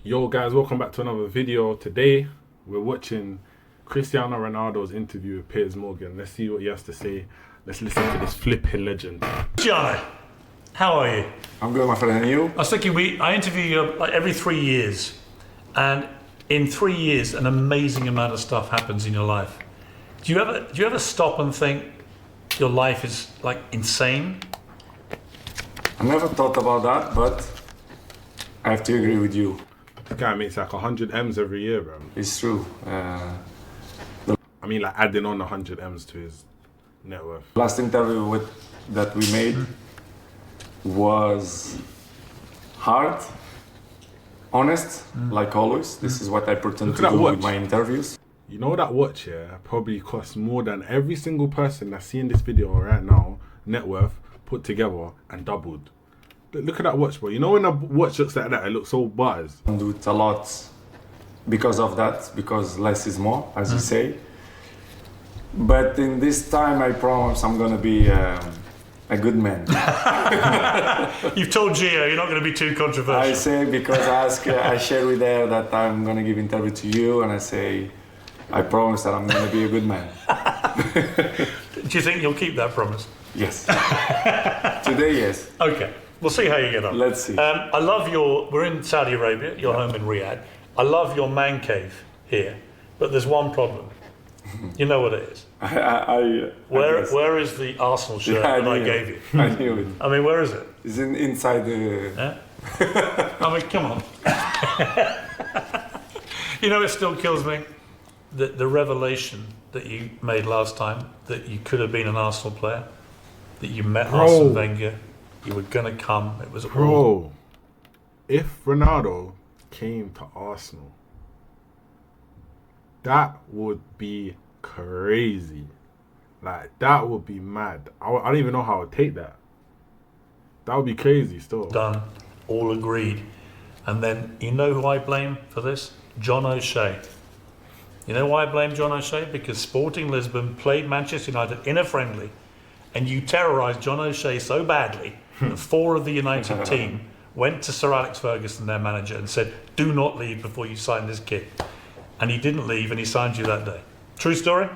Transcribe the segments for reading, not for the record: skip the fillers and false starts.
Yo guys, welcome back to another video. Today we're watching Cristiano Ronaldo's interview with Piers Morgan. Let's see what he has to say. Let's listen to this flipping legend. Cristiano, how are you? I'm good, my friend, and you? I was thinking I interview you like every 3 years, and in 3 years an amazing amount of stuff happens in your life. Do you ever stop and think your life is like insane? I never thought about that, but I have to agree with you. The guy makes like 100 M's every year, bro. It's true. I mean, like adding on 100 M's to his net worth. Last interview that we made was hard, honest, like always. This is what I pretend to do with my interviews. You know that watch here probably costs more than every single person that's seeing this video right now, net worth, put together and doubled. Look at that watch, bro. You know when a watch looks like that, it looks so buzz. I do it a lot because of that, because less is more, as you say. But in this time, I promise I'm gonna be a good man. You've told Gio you're not going to be too controversial. I say because I share with her that I'm gonna give interview to you, and I say, I promise that I'm gonna be a good man. Do you think you'll keep that promise? Yes. Today, yes. Okay. We'll see how you get on. Let's see. I love we're in Saudi Arabia, your home in Riyadh. I love your man cave here, but there's one problem. You know what it is? Where is the Arsenal shirt that I gave you? I knew it. I mean, where is it? It's inside the... Yeah? I mean, come on. You know, it still kills me. The revelation that you made last time, that you could have been an Arsenal player, that you met Arsene Wenger, you were going to come, it was all... If Ronaldo came to Arsenal, that would be crazy. Like, that would be mad. I don't even know how I would take that. That would be crazy still. Done, all agreed. And then, you know who I blame for this? John O'Shea. You know why I blame John O'Shea? Because Sporting Lisbon played Manchester United in a friendly, and you terrorised John O'Shea so badly that 4 of the United team went to Sir Alex Ferguson, their manager, and said, do not leave before you sign this kid. And he didn't leave, and he signed you that day. True story?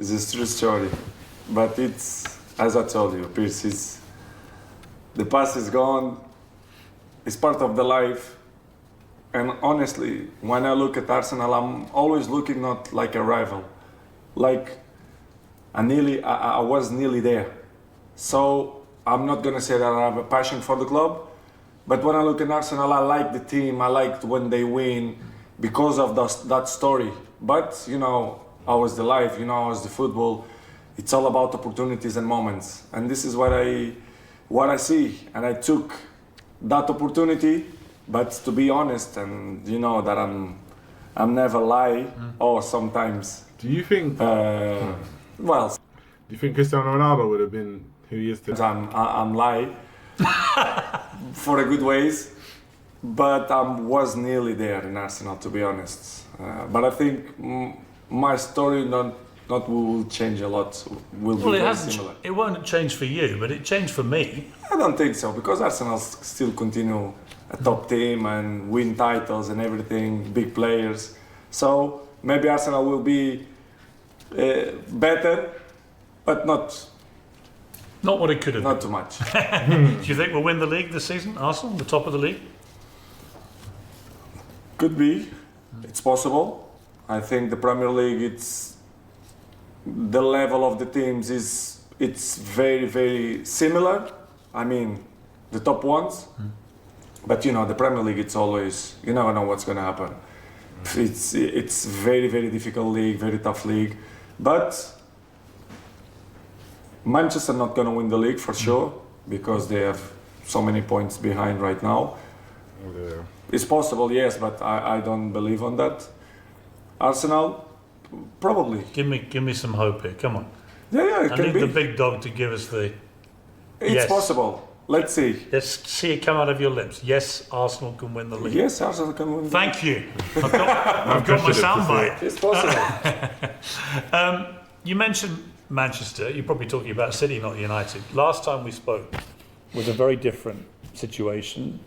It's a true story. But it's, as I told you, Piers, the past is gone. It's part of the life. And honestly, when I look at Arsenal, I'm always looking not like a rival. Like, I was nearly there. So I'm not gonna say that I have a passion for the club, but when I look at Arsenal, I like the team. I liked when they win because of that story. But you know, how is the life? You know, how is the football? It's all about opportunities and moments. And this is what I see. And I took that opportunity. But to be honest, and you know that I'm never lie, or sometimes. Do you think? Well. Do you think Cristiano Ronaldo would have been who he is today? I'm lie for a good ways, but I was nearly there in Arsenal, to be honest. But I think my story not will change a lot. Will be very similar. It won't change for you, but it changed for me. I don't think so, because Arsenal still continue a top team and win titles and everything, big players. So maybe Arsenal will be better, but not what it could have been. Not too much. Do you think we'll win the league this season, Arsenal, the top of the league? Could be. It's possible. I think the Premier League, the level of the teams it's very, very similar. I mean, the top ones. But you know, the Premier League, it's always, you never know what's going to happen. It's very, very difficult league, very tough league. But Manchester not going to win the league for sure, because they have so many points behind right now. Yeah. It's possible, yes, but I don't believe on that. Arsenal, probably. Give me some hope here. Come on. Yeah, it I can need be. the big dog to give us the. It's yes. possible. Let's see. Let's see it come out of your lips. Yes, Arsenal can win the league. Yes, Arsenal can win. Thank you. I've got my soundbite. It's possible. You mentioned Manchester. You're probably talking about City, not United. Last time we spoke was a very different situation.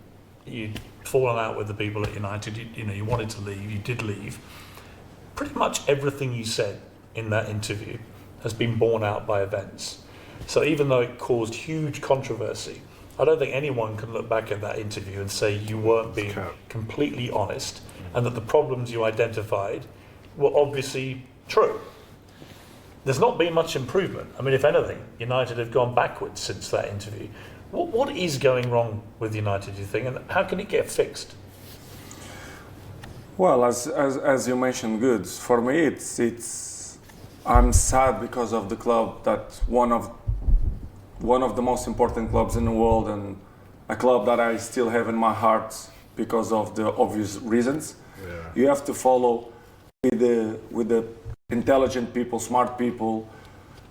You fallen out with the people at United. You wanted to leave. You did leave. Pretty much everything you said in that interview has been borne out by events. So even though it caused huge controversy, I don't think anyone can look back at that interview and say you weren't being completely honest and that the problems you identified were obviously true. There's not been much improvement. I mean, if anything, United have gone backwards since that interview. What is going wrong with United, do you think, and how can it get fixed? Well, as you mentioned, good. For me, it's I'm sad because of the club, that one of the most important clubs in the world, and a club that I still have in my heart because of the obvious reasons. Yeah. You have to follow with the intelligent people, smart people,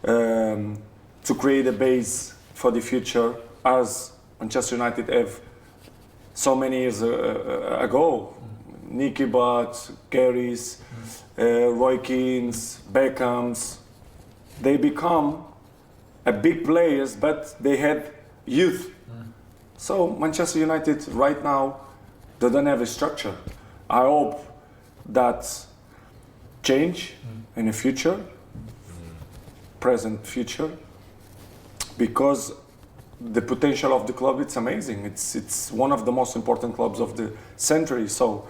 to create a base for the future, as Manchester United have so many years ago. Nicky Butt, Gary's, Roy Keane's, Beckham's, they become a big players, but they had youth. So Manchester United right now, they don't have a structure. I hope that change in the future, present future, because the potential of the club, it's amazing. It's one of the most important clubs of the century. So,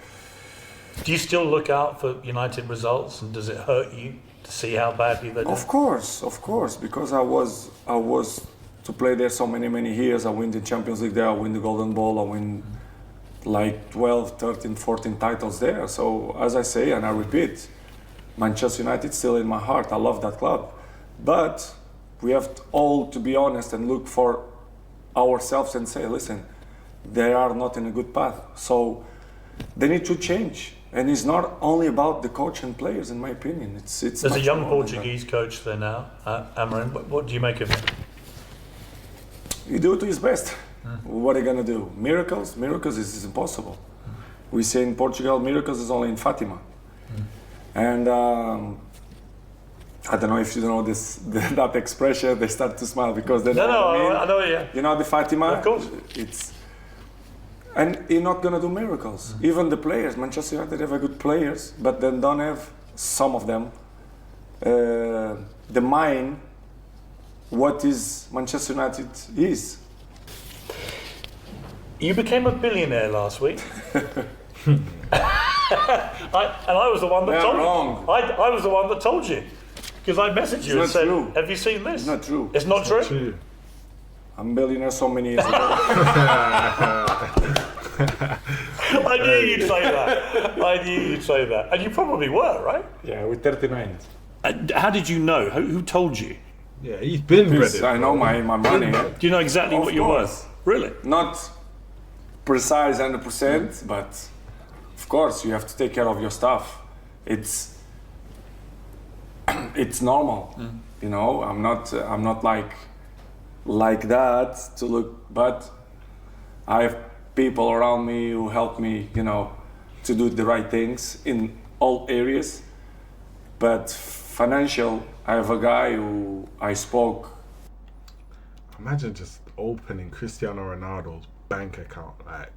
do you still look out for United results, and does it hurt you to see how badly they're doing? of course, because I was to play there so many years. I win the Champions League there, I win the Golden Ball, I win like 12, 13, 14 titles there. So as I say, and I repeat, Manchester United still in my heart. I love that club. But we have all to be honest and look for ourselves and say, listen, they are not in a good path. So they need to change. And it's not only about the coach and players, in my opinion. It's There's a young Portuguese coach there now, Amorim. What do you make of him? He do to his best. What are you gonna do? Miracles? Miracles is impossible. We say in Portugal, miracles is only in Fatima. And I don't know if you know that expression. They start to smile because they know what I mean. I know, yeah. You know the Fatima? Of course. And you're not gonna do miracles. Even the players, Manchester United have a good players, but then don't have, some of them, the mind what is Manchester United is. You became a billionaire last week. I was the one that told wrong. you. I was the one that told you. Because I messaged you and not said, true. have you seen this? It's not true. It's not true? I'm a billionaire so many years ago. I knew you'd say that. And you probably were, right? Yeah, with 39. How did you know? Who told you? Yeah, he's been Yes, ready. I know my money. Do you know exactly Of what you're course. worth? Really? Not precise 100%, but of course you have to take care of your stuff. It's normal, you know. I'm not like that to look, but I have people around me who help me, you know, to do the right things in all areas. But financial, I have a guy who I spoke. Imagine just opening Cristiano Ronaldo's bank account. Like,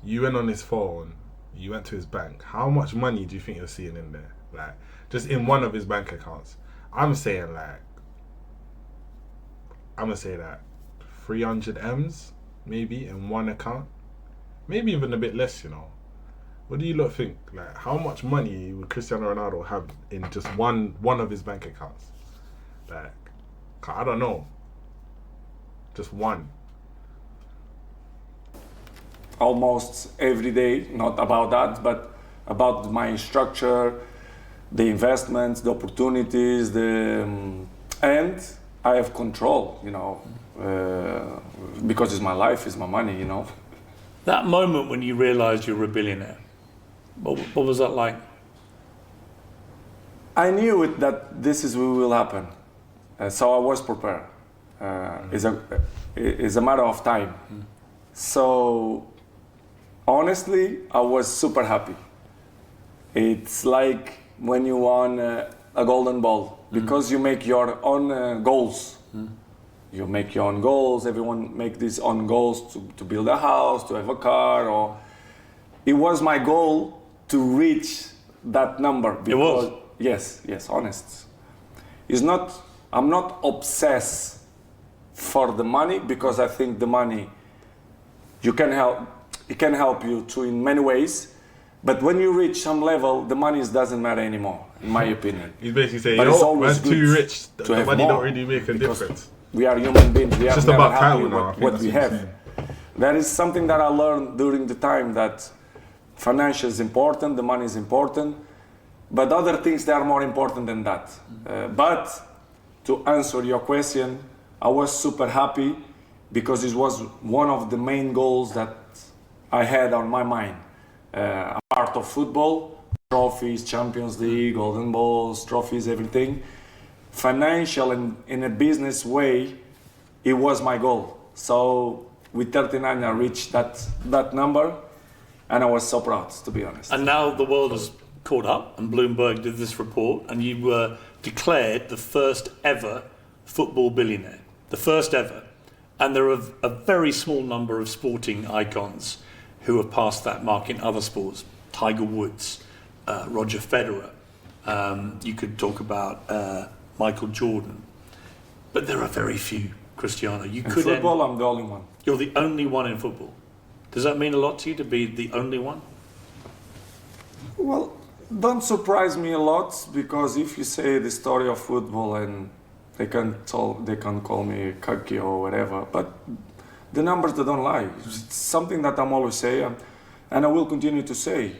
you went on his phone, you went to his bank. How much money do you think you're seeing in there? Like, just in one of his bank accounts. I'm saying that 300 M's maybe in one account. Maybe even a bit less, you know. What do you lot think? Like, how much money would Cristiano Ronaldo have in just one of his bank accounts? Like, I don't know. Just one. Almost every day, not about that, but about my structure, the investments, the opportunities, and I have control, you know, because it's my life, it's my money, you know. That moment when you realised you were a billionaire, what was that like? I knew it that this is what will happen, so I was prepared. It's a matter of time. So honestly, I was super happy. It's like when you won a golden ball, because you make your own goals. You make your own goals. Everyone make these own goals to build a house, to have a car, or it was my goal to reach that number. Because, it was? Yes, honest. It's not, I'm not obsessed for the money, because I think the money, it can help you to in many ways. But when you reach some level, the money doesn't matter anymore, in my opinion. He's basically saying, But it's always man's too good rich. to The have money more, don't really make a because difference. We are human beings. We are just never about happy title now, I with think what that's we what have. he's saying. That is something that I learned during the time, that financial is important, the money is important, but other things that are more important than that. But to answer your question, I was super happy because it was one of the main goals that I had on my mind. A part of football, trophies, Champions League, golden balls, trophies, everything. Financial and in a business way, it was my goal. So with 39, I reached that number, and I was so proud, to be honest. And now the world has caught up, and Bloomberg did this report, and you were declared the first ever football billionaire. The first ever. And there are a very small number of sporting icons who have passed that mark in other sports. Tiger Woods, Roger Federer. You could talk about Michael Jordan. But there are very few, Cristiano. You In could football, I'm the only one. You're the only one in football. Does that mean a lot to you to be the only one? Well, don't surprise me a lot, because if you say the story of football, and they can call me cocky or whatever, but the numbers, they don't lie. It's something that I'm always saying, and I will continue to say.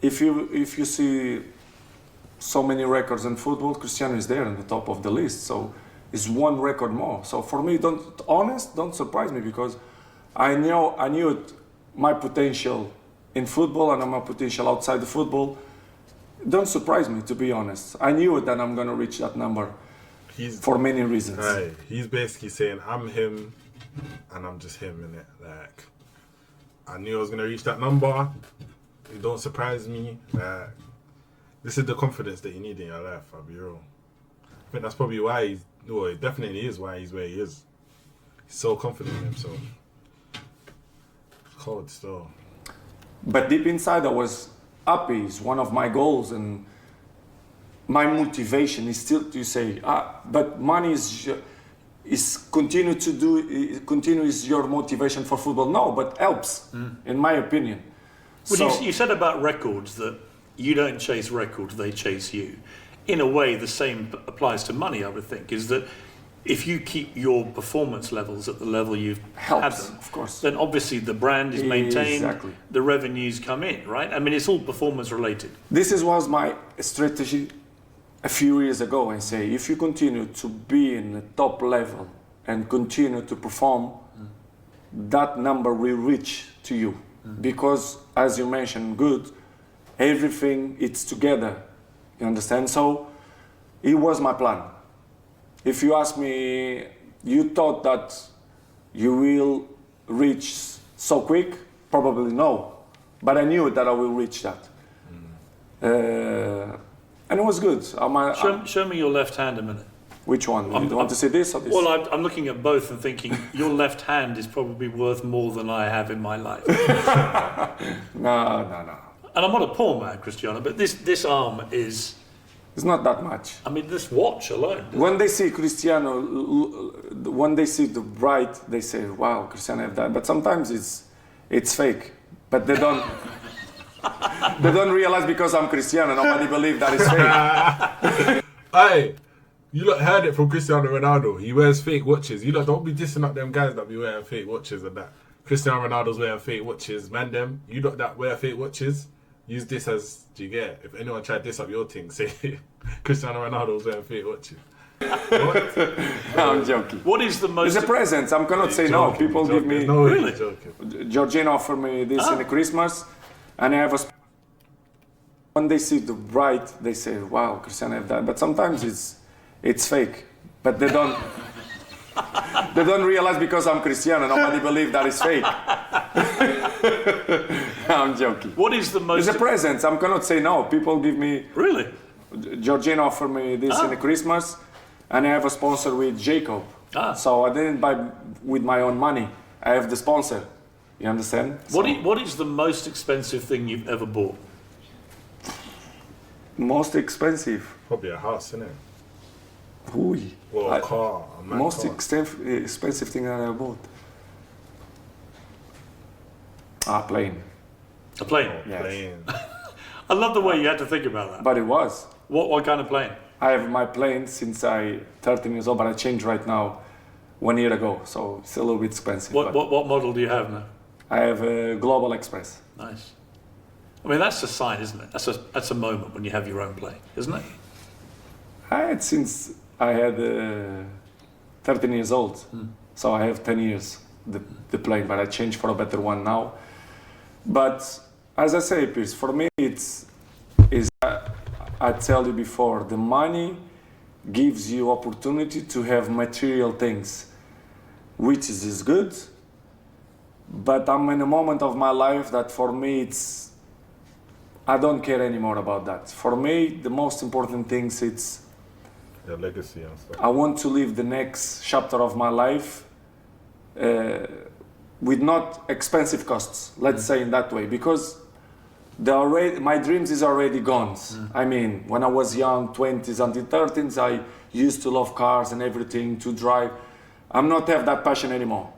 If you see so many records in football, Cristiano is there on the top of the list. So it's one record more. So for me, don't surprise me, because I knew my potential in football and my potential outside the football. Don't surprise me, to be honest. I knew that I'm gonna reach that number for many reasons. Right. He's basically saying, I'm him, and I'm just him, innit? Like, I knew I was gonna reach that number. It don't surprise me. Like, this is the confidence that you need in your life, I'll be real. I think that's probably why it definitely is why he's where he is. He's so confident in himself. It's cold still. But deep inside, I was happy. It's one of my goals, and my motivation is still to say, but money is continue is your motivation for football. No, but helps, in my opinion. Well, you said about records that you don't chase records, they chase you. In a way, the same applies to money, I would think, is that if you keep your performance levels at the level you've had them, of course, then obviously the brand is maintained, exactly. The revenues come in, right? I mean, it's all performance related. This was my strategy a few years ago, and say, if you continue to be in the top level and continue to perform, that number will reach to you. Because, as you mentioned, good, everything, it's together, you understand? So it was my plan. If you ask me, you thought that you will reach so quick? Probably no, but I knew that I will reach that. And it was good. Show me your left hand a minute. Which one? You want to see this or this? Well, I'm looking at both and thinking your left hand is probably worth more than I have in my life. No. And I'm not a poor man, Cristiano, but this arm is... It's not that much. I mean, this watch alone. When they see Cristiano, when they see the bright, they say, wow, Cristiano have that. But sometimes it's fake. But they don't... they don't realize, because I'm Cristiano, nobody believes that it's fake. Hey, you lot heard it from Cristiano Ronaldo. He wears fake watches. You lot don't be dissing up them guys that be wearing fake watches and that. Cristiano Ronaldo's wearing fake watches. Man, them, you lot that wear fake watches, use this as, do you get? If anyone tried this up your thing, say Cristiano Ronaldo's wearing fake watches. What? No, I'm joking. What is the most... It's a present. I cannot say no. People give me... No, Really? Joking. Georgina offered me this in the Christmas, and I have a... When they see the bright, they say, wow, Cristiano have that. But sometimes it's fake. But they don't... they don't realize, because I'm Cristiano, nobody believes that it's fake. I'm joking. What is the most... It's a present. I cannot say no. People give me... Really? Georgina offered me this in the Christmas, and I have a sponsor with Jacob. So I didn't buy with my own money. I have the sponsor. You understand? What is the most expensive thing you've ever bought? Most expensive? Probably a house, isn't it? Ooh. Well, a car. A mad Most car. expensive thing that I bought? Plane. A plane. Yes. Plane. I love the way you had to think about that. But it was. What kind of plane? I have my plane since I 13 years old, but I changed right now 1 year ago, so it's a little bit expensive. What model do you have now? I have a Global Express. Nice. I mean, that's a sign, isn't it? That's a moment when you have your own plane, isn't it? I had since I had 13 years old, so I have 10 years the plane, but I changed for a better one now. But as I say, Piers, for me I tell you before, the money gives you opportunity to have material things, which is good. But I'm in a moment of my life that for me I don't care anymore about that. For me, the most important things it's Your legacy and stuff. I want to live the next chapter of my life with not expensive costs, let's say in that way, because my dreams is already gone. I mean, when I was young, 20s until 30s, I used to love cars and everything, to drive. I'm not have that passion anymore.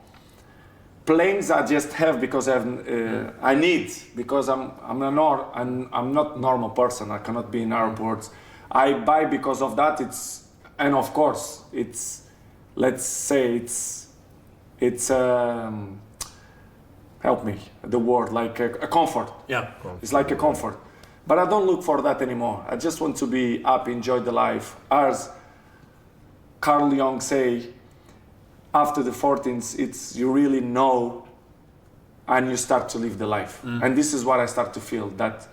Planes I just have because I need, because I'm not normal person. I cannot be in airports. I buy because of that. And of course let's say it's help me the word, like a comfort. Yeah. It's like a comfort. But I don't look for that anymore. I just want to be happy, enjoy the life. As Carl Jung say, after the 14th, it's you really know and you start to live the life. And this is what I start to feel, that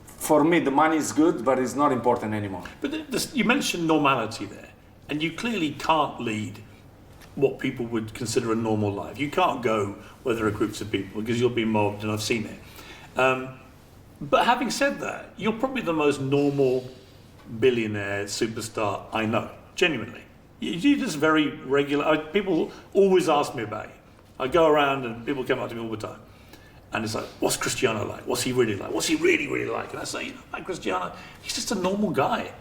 for me the money is good, but it's not important anymore. But you mentioned normality there, and you clearly can't lead what people would consider a normal life. You can't go where there are groups of people because you'll be mobbed, and I've seen it. But having said that, you're probably the most normal billionaire superstar I know, genuinely. You're just very regular. People always ask me about you. I go around and people come up to me all the time. And it's like, what's Cristiano like? What's he really like? What's he really, really like? And I say, like Cristiano, he's just a normal guy.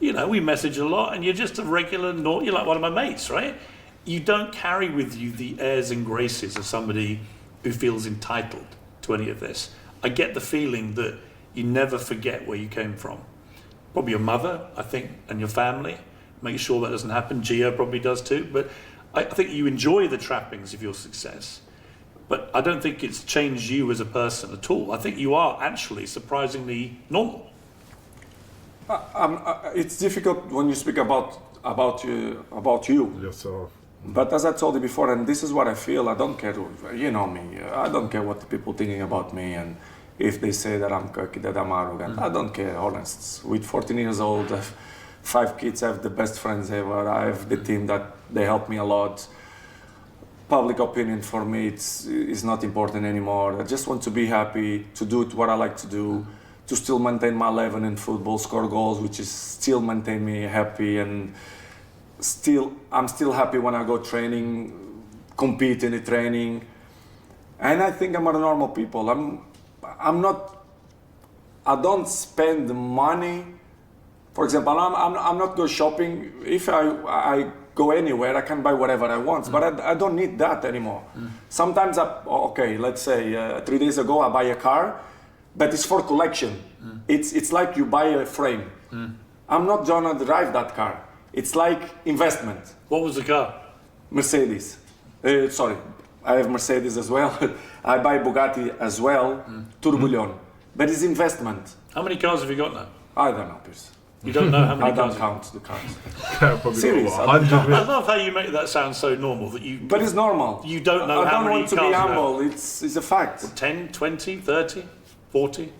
We message a lot, and you're just a regular, you're like one of my mates, right? You don't carry with you the airs and graces of somebody who feels entitled to any of this. I get the feeling that you never forget where you came from. Probably your mother, I think, and your family. Make sure that doesn't happen. Gio probably does too. But I think you enjoy the trappings of your success. But I don't think it's changed you as a person at all. I think you are actually surprisingly normal. It's difficult when you speak about you. Yourself. But as I told you before, and this is what I feel, I don't care, you know me, I don't care what the people thinking about me, and if they say that I'm cocky, that I'm arrogant, I don't care, honest. With 14 years old, I have 5 kids, I have the best friends ever, I have the team that they help me a lot. Public opinion for me is not important anymore. I just want to be happy, to do what I like to do, to still maintain my level in football, score goals, which is still maintain me happy, and I'm still happy when I go training, compete in the training, and I think I'm a normal people. I don't spend money. For example, I'm not go shopping. If I go anywhere, I can buy whatever I want, but I don't need that anymore. Sometimes let's say 3 days ago I buy a car, but it's for collection. It's like you buy a frame. I'm not gonna drive that car. It's like investment. What was the car? Mercedes. Sorry, I have Mercedes as well. I buy Bugatti as well, Tourbillon. But it's investment. How many cars have you got now? I don't know, Piers. You don't know how many I don't cars? count the cars. Probably Serious, got, I what, 100 I love how you make that sound so normal that you. But it's normal. You don't know I how don't many want to cars be you have. humble. It's a fact. 10, 20, 30, 40,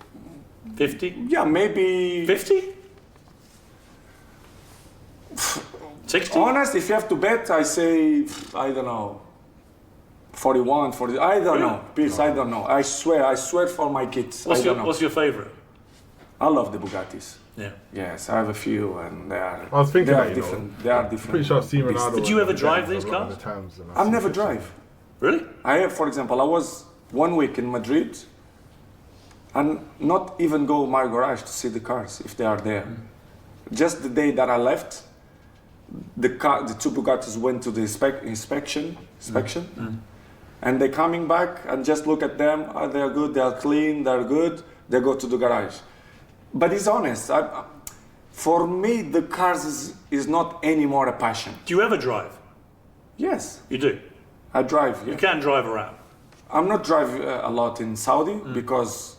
50? Yeah, maybe. 50? 60? Honest, if you have to bet, I say, I don't know, 41, 40. I don't know, Piers. I don't know. I swear for my kids. What's your favourite? I love the Bugattis. Yeah. Yes, I have a few, and they are. I was thinking they are that, different. They are different. Pretty sure I've seen Ronaldo. Did you ever drive a these lot of cars? the times, and I've seen never pictures. drive. Really? I have, for example, I was 1 week in Madrid and not even go my garage to see the cars if they are there. Just the day that I left, the two Bugattis went to the inspection, and they're coming back and just look at them. Oh, they're good, they're clean, they're good. They go to the garage. But it's honest. For me, the cars is not anymore a passion. Do you ever drive? Yes, You do. I drive. Yeah. You can drive around. I'm not driving a lot in Saudi because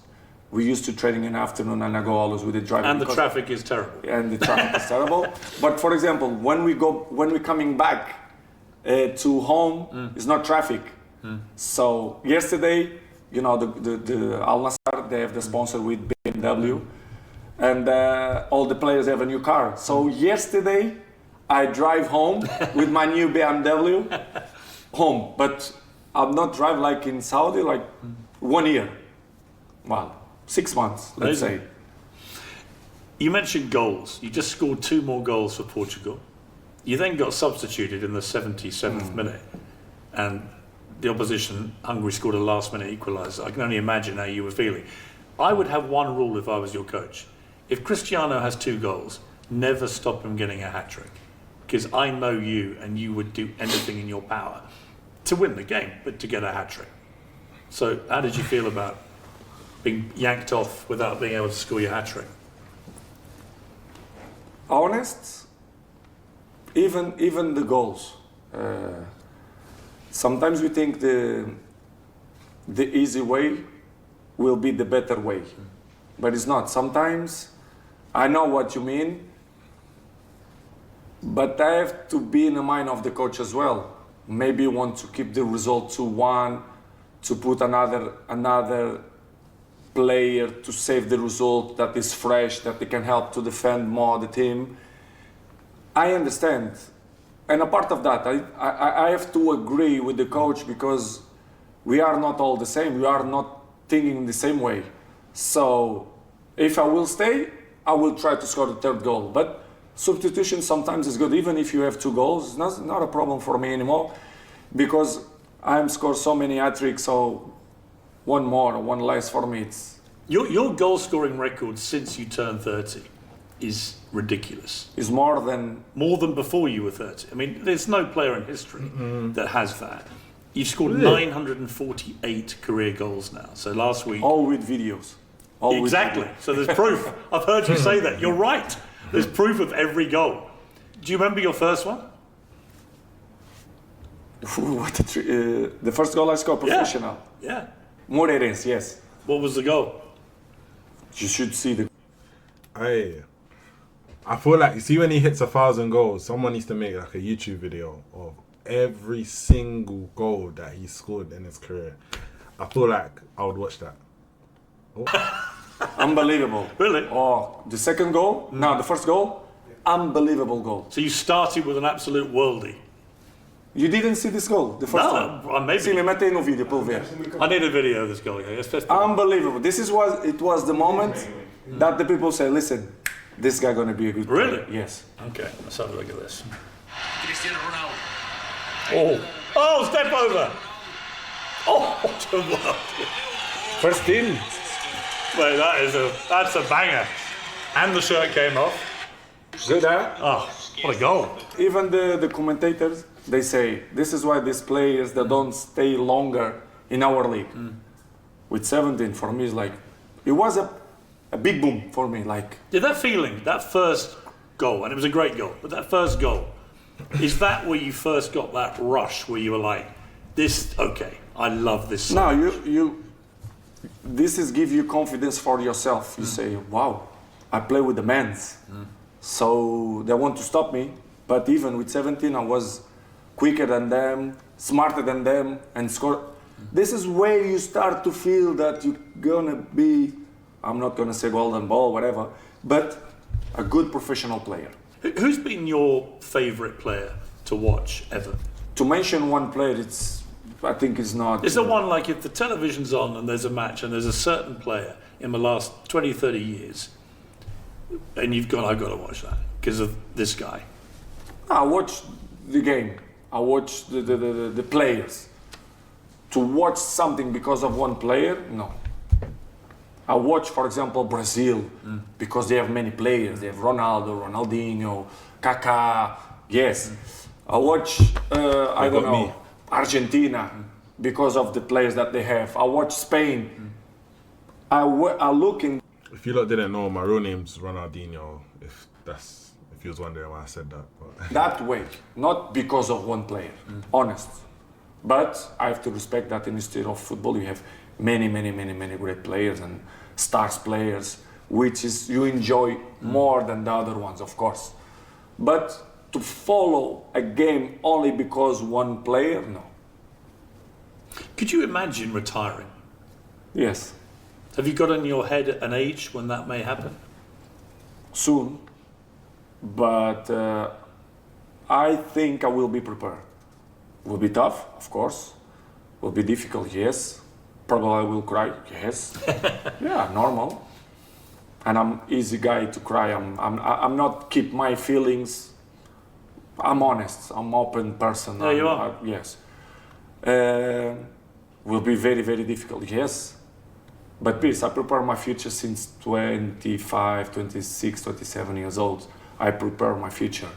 we used to training in the afternoon and I go always with the driving. And the traffic is terrible. And the traffic is terrible. But for example, when we're coming back to home, it's not traffic. So yesterday, you know, the Al Nassr, they have the sponsor with BMW, and all the players have a new car. So yesterday, I drive home with my new BMW home, but I'm not drive like in Saudi, like 1 year. Well, 6 months, let's Amazing. say. You mentioned goals. You just scored 2 more goals for Portugal. You then got substituted in the 77th minute, and the opposition, Hungary, scored a last-minute equaliser. I can only imagine how you were feeling. I would have one rule if I was your coach. If Cristiano has 2 goals, never stop him getting a hat-trick. Because I know you, and you would do anything in your power to win the game, but to get a hat-trick. So how did you feel about being yanked off without being able to score your hat-trick? Honest, even the goals. Sometimes we think the easy way will be the better way, but it's not. Sometimes I know what you mean, but I have to be in the mind of the coach as well. Maybe you want to keep the result 2-1, to put another player to save the result that is fresh, that they can help to defend more the team. I understand. And a part of that, I have to agree with the coach because we are not all the same. We are not thinking the same way. So if I will stay, I will try to score the 3rd goal. But substitution sometimes is good. Even if you have 2 goals, it's not a problem for me anymore because I'm scored so many hat-tricks, so one more or one less for me. Your goal-scoring record since you turned 30 is ridiculous. It's more than before you were 30. I mean, there's no player in history that has that. You've scored 948 career goals now. So last week... all with videos. Exactly. So there's proof. I've heard you say that. You're right. There's proof of every goal. Do you remember your first one? The first goal I scored professional. Yeah. Moreirense, yes. What was the goal? You should see the... I feel like, you see when he hits 1,000 goals, someone needs to make like a YouTube video of every single goal that he scored in his career. I feel like I would watch that. Unbelievable. Really? Oh, the second goal? No, the first goal? Unbelievable goal. So you started with an absolute worldie. You didn't see this goal, the first one? No, maybe. Sim, mettei no vídeo para eu ver. I need a video of this goal. Unbelievable. It was the moment that the people say, listen, this guy gonna be a good player. Really? Yes. Okay, let's have a look at this. Cristiano Ronaldo. Oh, step over. Oh, what a world. First team. Wait, that's a banger. And the shirt came off. Good, huh? Oh, what a goal. Even the commentators, they say, this is why these players that don't stay longer in our league. With 17, for me, is like, it was a big boom for me. Like, Yeah, that feeling, that first goal, and it was a great goal, but that first goal, is that where you first got that rush where you were like, I love this song. no, this is give you confidence for yourself. You say, wow, I play with the men's. So they want to stop me. But even with 17, I was quicker than them, smarter than them, and score. This is where you start to feel that you're gonna be, I'm not gonna say golden ball, whatever, but a good professional player. Who's been your favourite player to watch ever? To mention one player, I think it's not. Is there one, like, if the television's on and there's a match and there's a certain player in the last 20, 30 years, and I've got to watch that because of this guy? I watch the game. I watch the players. to watch something because of one player, no. I watch, for example, Brazil, because they have many players. They have Ronaldo, Ronaldinho, Kaká, yes. I watch, I don't know, Argentina, because of the players that they have. I watch Spain. I look in... If you lot didn't know, my real name's Ronaldinho, if you was wondering why I said that. But. That way, not because of one player, honest. But I have to respect that in the history of football you have many great players and stars players, which is you enjoy more than the other ones, of course. But to follow a game only because one player, no. Could you imagine retiring? Yes. Have you got in your head an age when that may happen? Soon. But I think I will be prepared. Will be tough, of course. Will be difficult, yes. Probably I will cry, yes. Yeah, normal. And I'm easy guy to cry. I'm not keep my feelings. I'm honest. I'm open person. Yeah, you are. Yes. Will be very difficult, yes. But Piers, I prepare my future since 25, 26, 27 years old. I prepare my future.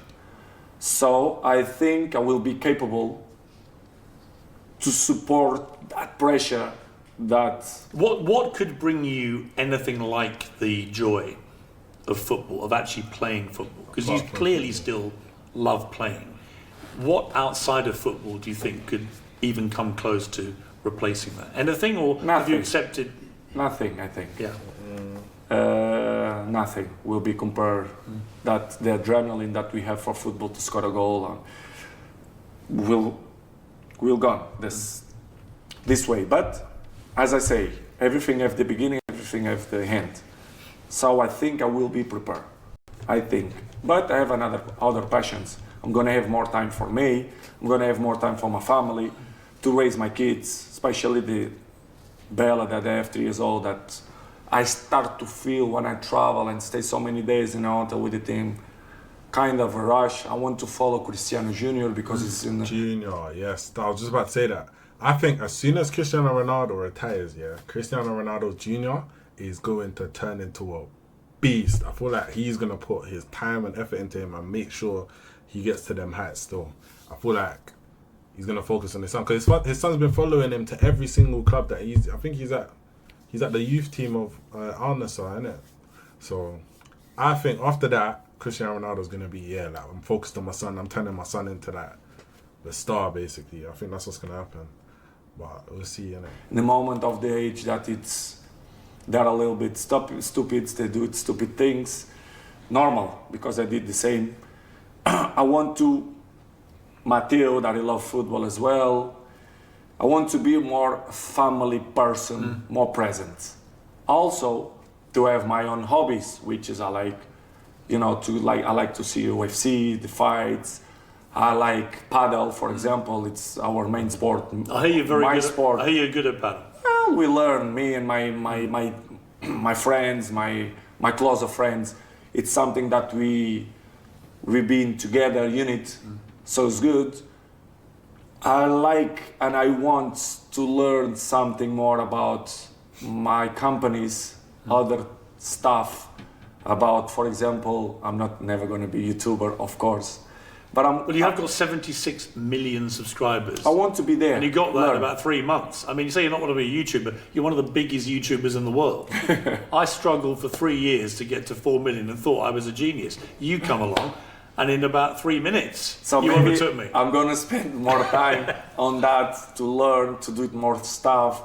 So I think I will be capable to support that pressure. That what could bring you anything like the joy of football, of actually playing football? Because you clearly still love playing. What outside of football do you think could even come close to replacing that? Anything, or Nothing. have you accepted? Nothing, I think. Yeah. Nothing will be compared. That the adrenaline that we have for football to score a goal will gone this way. But as I say, everything have the beginning, everything have the end. So I think I will be prepared. I think. But I have other passions. I'm gonna have more time for me. I'm gonna have more time for my family, to raise my kids, especially the Bella that I have 3 years old, that I start to feel when I travel and stay so many days in a hotel with the team, kind of a rush. I want to follow Cristiano Jr. because he's in the... Junior, yes. I was just about to say that. I think as soon as Cristiano Ronaldo retires, Cristiano Ronaldo Jr. is going to turn into a beast. I feel like he's going to put his time and effort into him and make sure he gets to them heights still. I feel like he's going to focus on his son, because his son's been following him to every single club that I think he's at the youth team of Al Nassr, isn't it? So I think after that, Cristiano Ronaldo's going to be, like, I'm focused on my son. I'm turning my son into the star, basically. I think that's what's going to happen. But we'll see, innit? In the moment of the age that they're a little bit stupid, they do stupid things. Normal, because I did the same. I want to, Matteo, that I love football as well. I want to be a more family person, more present. Also, to have my own hobbies, which is I like to see UFC, the fights. I like paddle, for example. It's our main sport. I hear you're very my good. Sport. I hear you're good at paddle. Well, we learn, me and my friends, my closer friends. It's something that we've been together, unit. So it's good. I like and I want to learn something more about my companies, other stuff about, for example, I'm never going to be a YouTuber, of course. But you have got 76 million subscribers. I want to be there. And you got that in about 3 months. I mean, you say you're not want to be a YouTuber. You're one of the biggest YouTubers in the world. I struggled for 3 years to get to 4 million and thought I was a genius. You come along, and in about 3 minutes, you overtook me. I'm going to spend more time on that to learn, to do more stuff.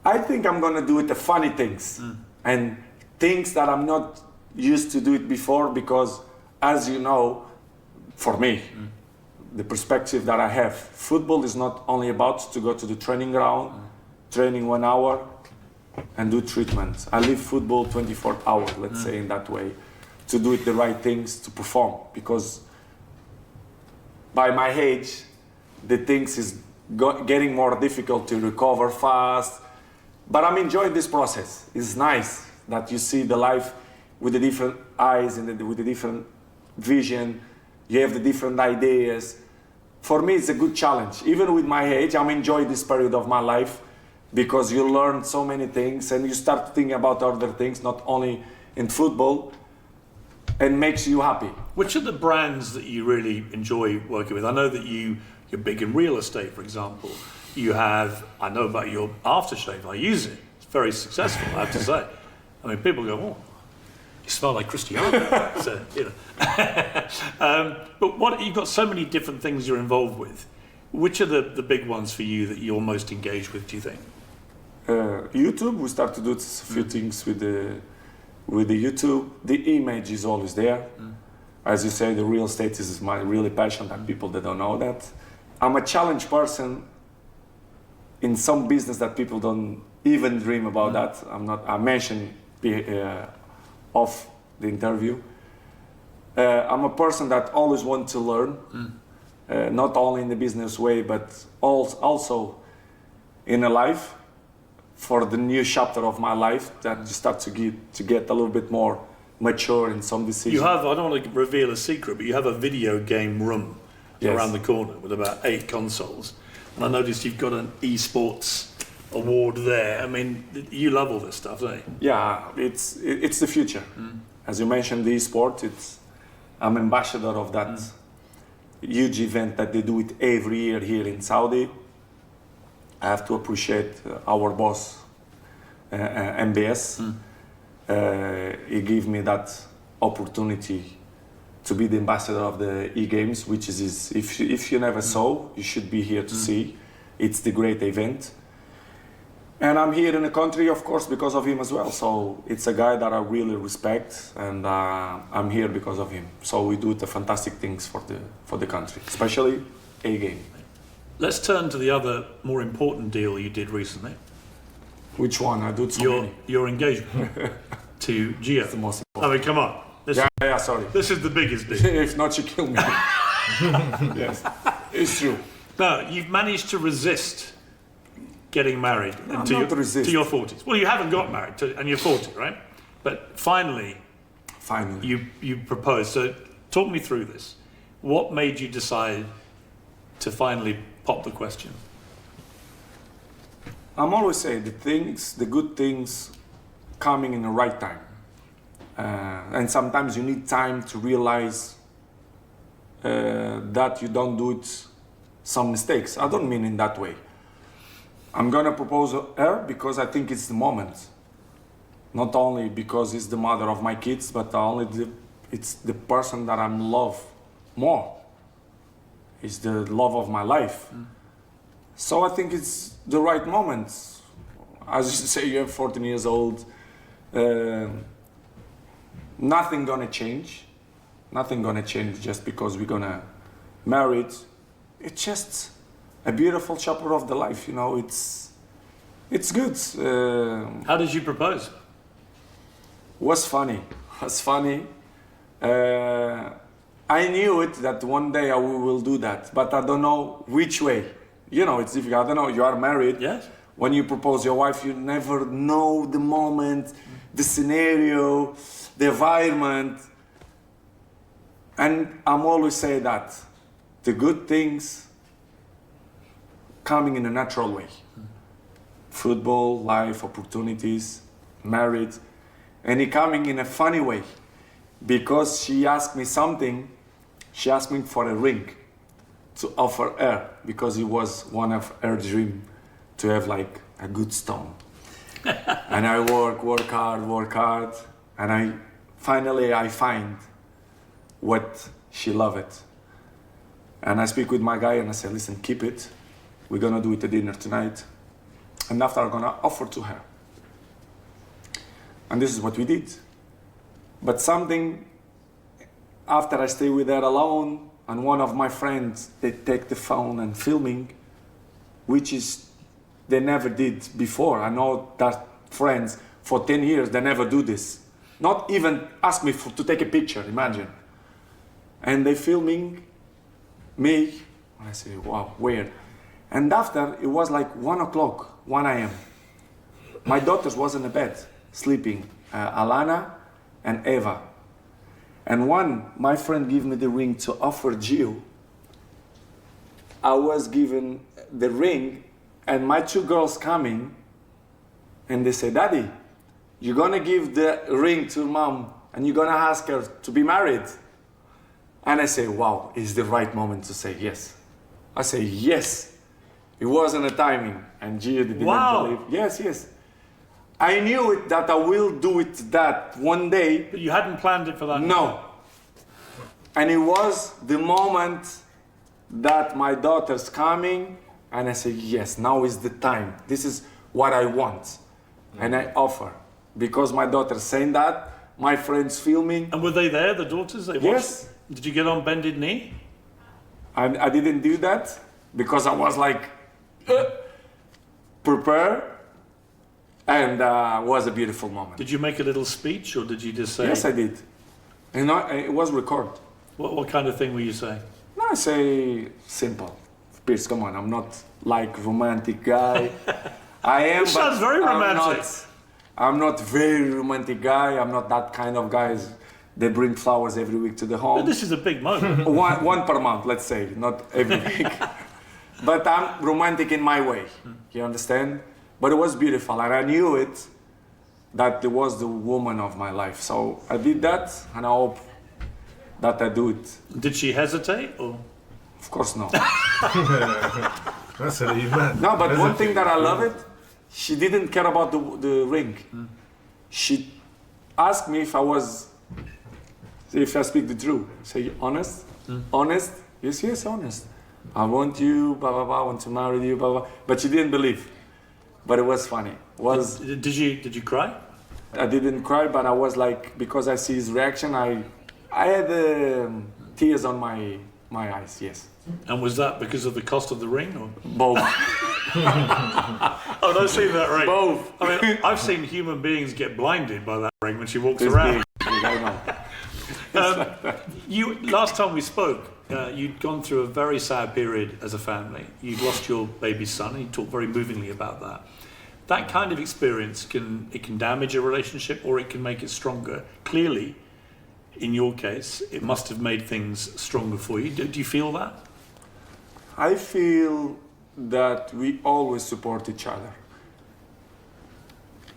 I think I'm going to do it the funny things and things that I'm not used to do it before, because, as you know, for me, the perspective that I have, football is not only about to go to the training ground, training 1 hour, and do treatment. I live football 24 hours, let's say, in that way, to do it the right things, to perform. Because by my age, the things is getting more difficult to recover fast. But I'm enjoying this process. It's nice that you see the life with the different eyes and with the different vision. You have the different ideas. for me, it's a good challenge. Even with my age, I'm enjoying this period of my life because you learn so many things and you start thinking about other things, not only in football, and makes you happy. Which are the brands that you really enjoy working with? I know that you're big in real estate, for example. I know about your aftershave. I use it. It's very successful, I have to say. I mean, people go, oh, you smell like Cristiano. So, but you've got so many different things you're involved with. Which are the big ones for you that you're most engaged with, do you think? YouTube, we start to do a few things with the YouTube. The image is always there. As you say, the real estate is my really passion, and people that don't know that. I'm a challenge person in some business that people don't even dream about that. I mentioned off the interview. I'm a person that always wants to learn, not only in the business way, but also in a life, for the new chapter of my life, that you start to get a little bit more mature in some decisions. You have, I don't want to reveal a secret, but you have a video game room around the corner with about 8 consoles. And I noticed you've got an esports award there. I mean, you love all this stuff, don't you? Yeah, it's the future. As you mentioned, the esport, I'm ambassador of that huge event that they do it every year here in Saudi. I have to appreciate our boss, MBS. He gave me that opportunity to be the ambassador of the e-games, which is if you never saw, you should be here to see. It's the great event. And I'm here in the country, of course, because of him as well. So it's a guy that I really respect, and I'm here because of him. So we do the fantastic things for the country, especially A-game. Let's turn to the other more important deal you did recently. Which one? I do so many. Your engagement to Gio. That's the most I important. mean, come on. Sorry. This is the biggest deal. If not, you kill me. Yes, it's true. No, you've managed to resist getting married to your 40s. Well, you haven't got married, and you're 40, right? But finally, you proposed. So talk me through this. What made you decide to finally pop the question? I'm always saying the good things coming in the right time. And sometimes you need time to realize that you don't do some mistakes. I don't mean in that way. I'm gonna propose her because I think it's the moment. Not only because it's the mother of my kids, but it's the person that I love more. It's the love of my life. So I think it's the right moment. As you say, you're 14 years old. Nothing gonna change. Nothing gonna change just because we're gonna marry it. It's just a beautiful chapter of the life, it's good. How did you propose? Was funny. I knew it that one day I will do that, but I don't know which way. It's difficult. I don't know. You are married. Yes. When you propose your wife, you never know the moment, the scenario, the environment. And I'm always say that the good things coming in a natural way. Football, life, opportunities, married, and it coming in a funny way. Because she asked me something, she asked me for a ring to offer her, because it was one of her dreams to have like a good stone. And I work hard, and I finally find what she loved. And I speak with my guy and I say, listen, keep it. We're gonna do it at dinner tonight. And after I'm gonna offer to her. And this is what we did. But something, after I stay with her alone, and one of my friends, they take the phone and filming, which is, they never did before. I know that friends, for 10 years, they never do this. Not even ask me to take a picture, imagine. And they filming me, and I say, wow, weird. And after, it was like 1 o'clock, 1 a.m. My daughters was in the bed, sleeping, Alana and Eva. And my friend gave me the ring to offer Gio. I was given the ring, and my 2 girls coming, and they say, Daddy, you're gonna give the ring to mom, and you're gonna ask her to be married. And I say, wow, it's the right moment to say yes. I say, yes. It wasn't a timing. And Gia didn't believe. Yes, yes. I knew it that I will do it that one day. But you hadn't planned it for that? No. And it was the moment that my daughter's coming, and I say, yes, now is the time. This is what I want. And I offer. Because my daughter's saying that, my friends filming. And were they there, the daughters? They watched? Yes. Did you get on bended knee? I didn't do that because I was like, prepare, and it was a beautiful moment. Did you make a little speech, or did you just say? Yes, I did. And it was recorded. What kind of thing were you saying? No, I say simple. Piers, come on, I'm not like romantic guy. I am, It sounds very romantic. I'm not very romantic guy. I'm not that kind of guys. They bring flowers every week to the home. But this is a big moment. one per month, let's say, not every week. But I'm romantic in my way, you understand? But it was beautiful, and I knew it, that it was the woman of my life. So I did that, and I hope that I do it. Did she hesitate, or? Of course not. That's a leave, man. No, but one thing that I love it, she didn't care about the ring. She asked me if I speak the truth. Say, honest? Honest? Yes, honest. I want you, blah, blah, blah, I want to marry you, blah, blah. But she didn't believe. But it was funny. Did you cry? I didn't cry, but I was like, because I see his reaction, I had tears on my eyes, yes. And was that because of the cost of the ring, or? Both. Oh, don't see that ring. Both. I mean, I've seen human beings get blinded by that ring when she walks It's around. big. I know. Last time we spoke, you'd gone through a very sad period as a family. You'd lost your baby son, and you talked very movingly about that. That kind of experience can damage a relationship, or it can make it stronger. Clearly, in your case, it must have made things stronger for you. Do you feel that? I feel that we always support each other.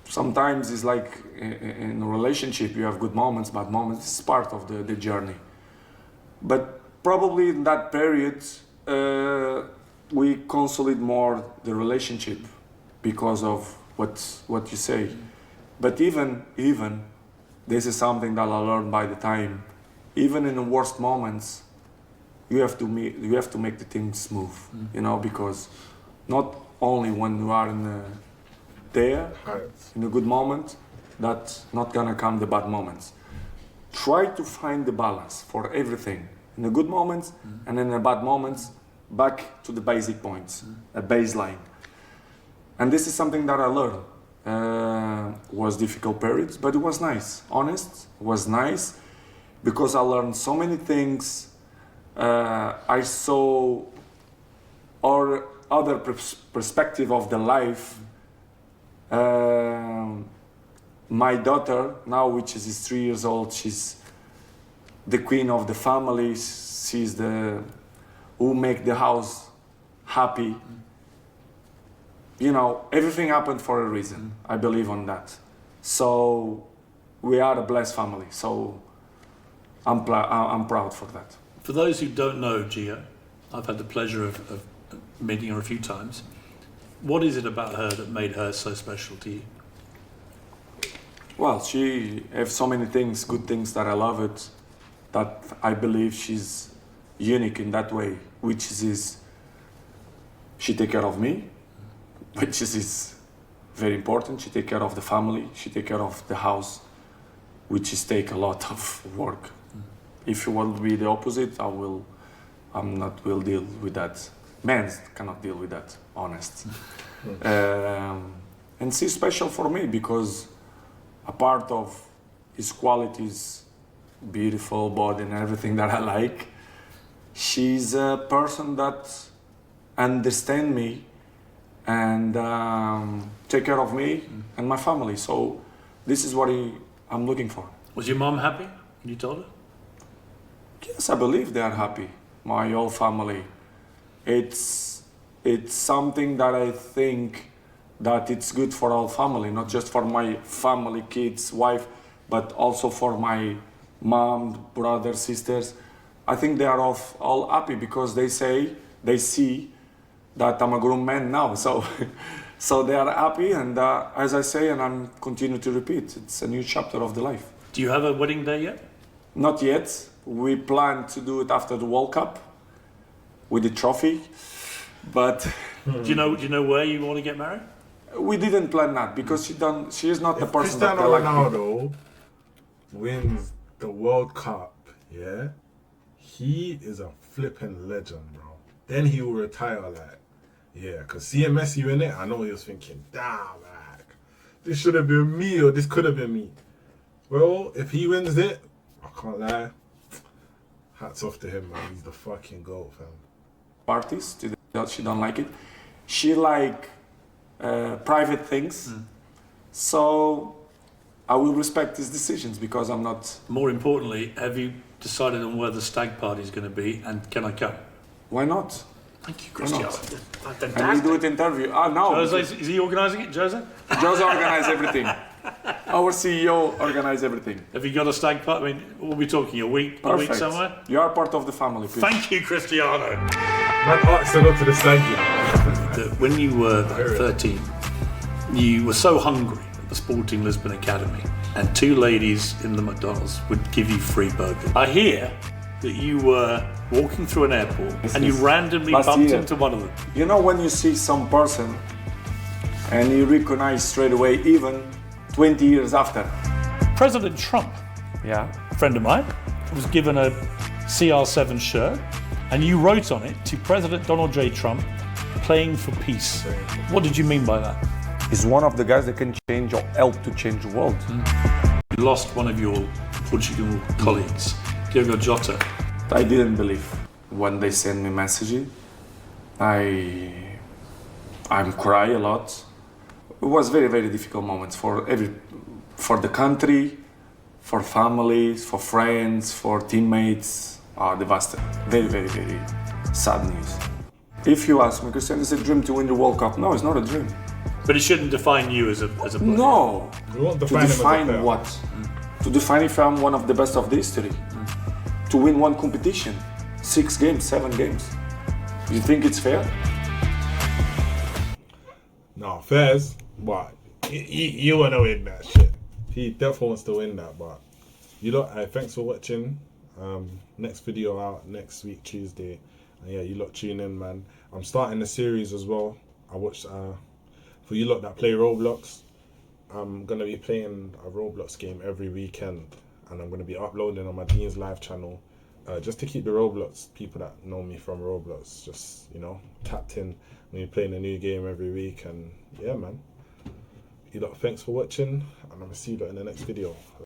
Sometimes it's like in a relationship, you have good moments, bad moments. It's part of the journey. But probably in that period, we consolidate more the relationship because of what you say. But even this is something that I learned by the time. Even in the worst moments, you have to make the things smooth, you know, because not only when you are there in a good moment, that's not gonna come the bad moments. Try to find the balance for everything. In the good moments and in the bad moments, back to the basic points, a baseline. And this is something that I learned. Was difficult periods, but it was nice. Honest, it was nice because I learned so many things. I saw other perspective of the life. My daughter now, which is 3 years old, she's the queen of the family. She's the who make the house happy. You know, everything happened for a reason. I believe on that. So we are a blessed family. So I'm proud for that. For those who don't know Gia, I've had the pleasure of meeting her a few times. What is it about her that made her so special to you? Well, she has so many things, good things that I love it, that I believe she's unique in that way, which is she take care of me, which is very important. She take care of the family, she take care of the house, which is take a lot of work. If you will be the opposite, will deal with that. Men cannot deal with that, honest. And she's special for me because a part of his qualities, beautiful body and everything that I like, she's a person that understands me and take care of me and my family. So this is what I'm looking for. Was your mom happy when you told her? Yes, I believe they are happy. My whole family. it's something that I think that it's good for our family, not just for my family, kids, wife, but also for my mom, brothers, sisters. I think they are all happy because they see that I'm a grown man now. So, so they are happy, and as I say, and I'm continue to repeat, it's a new chapter of the life. Do you have a wedding day yet? Not yet. We plan to do it after the World Cup with the trophy, but Do you know where you want to get married? we didn't plan that because she is not the person that I Cristiano like. Ronaldo wins the World Cup, yeah, he is a flipping legend, bro. Then he will retire, like, yeah, because seeing Messi win it, I know he was thinking, damn, like, this should have been me or this could have been me. Well, if he wins it, I can't lie, hats off to him, man. He's the fucking GOAT, fam. Parties, she don't like it. She like private things, so I will respect his decisions because I'm not. More importantly, have you decided on where the stag party is going to be, and can I come? Why not? Thank you, Cristiano. And we do it interview. No, Jose, is he organising it, Jose? Jose organize everything. Our CEO organize everything. Have you got a stag party? I mean, we'll be talking a week somewhere. You are part of the family. Please. Thank you, Cristiano. Man asked to go to the stadium. When you were 13, you were so hungry at the Sporting Lisbon Academy, and two ladies in the McDonald's would give you free burgers. I hear that you were walking through an airport and you randomly bumped into one of them. You know when you see some person and you recognize straight away, even 20 years after. President Trump, Yeah. a friend of mine, was given a CR7 shirt, and you wrote on it, to President Donald J. Trump, playing for peace. What did you mean by that? He's one of the guys that can change or help to change the world. You lost one of your Portugal colleagues, Diogo Jota. I didn't believe when they sent me messages. I'm cry a lot. It was very, very difficult moments for the country, for families, for friends, for teammates. Devastated. Very, very, very sad news. If you ask me, Cristiano, is it a dream to win the World Cup? No, it's not a dream. But it shouldn't define you as a player. No. We won't To define him as a define player. what? To define if I'm one of the best of the history. To win one competition, 6 games, 7 games. You think it's fair? No, Fairs, but you want to win that shit. He definitely wants to win that, but you lot, thanks for watching. Next video out next week, Tuesday. And yeah, you lot tune in, man. I'm starting the series as well. I watched, for you lot that play Roblox, I'm going to be playing a Roblox game every weekend. And I'm going to be uploading on my Deanzlive channel. Just to keep the Roblox people that know me from Roblox just, you know, tapped in when you're playing a new game every week. And yeah, man, you lot, thanks for watching, and I'm gonna see you lot in the next video.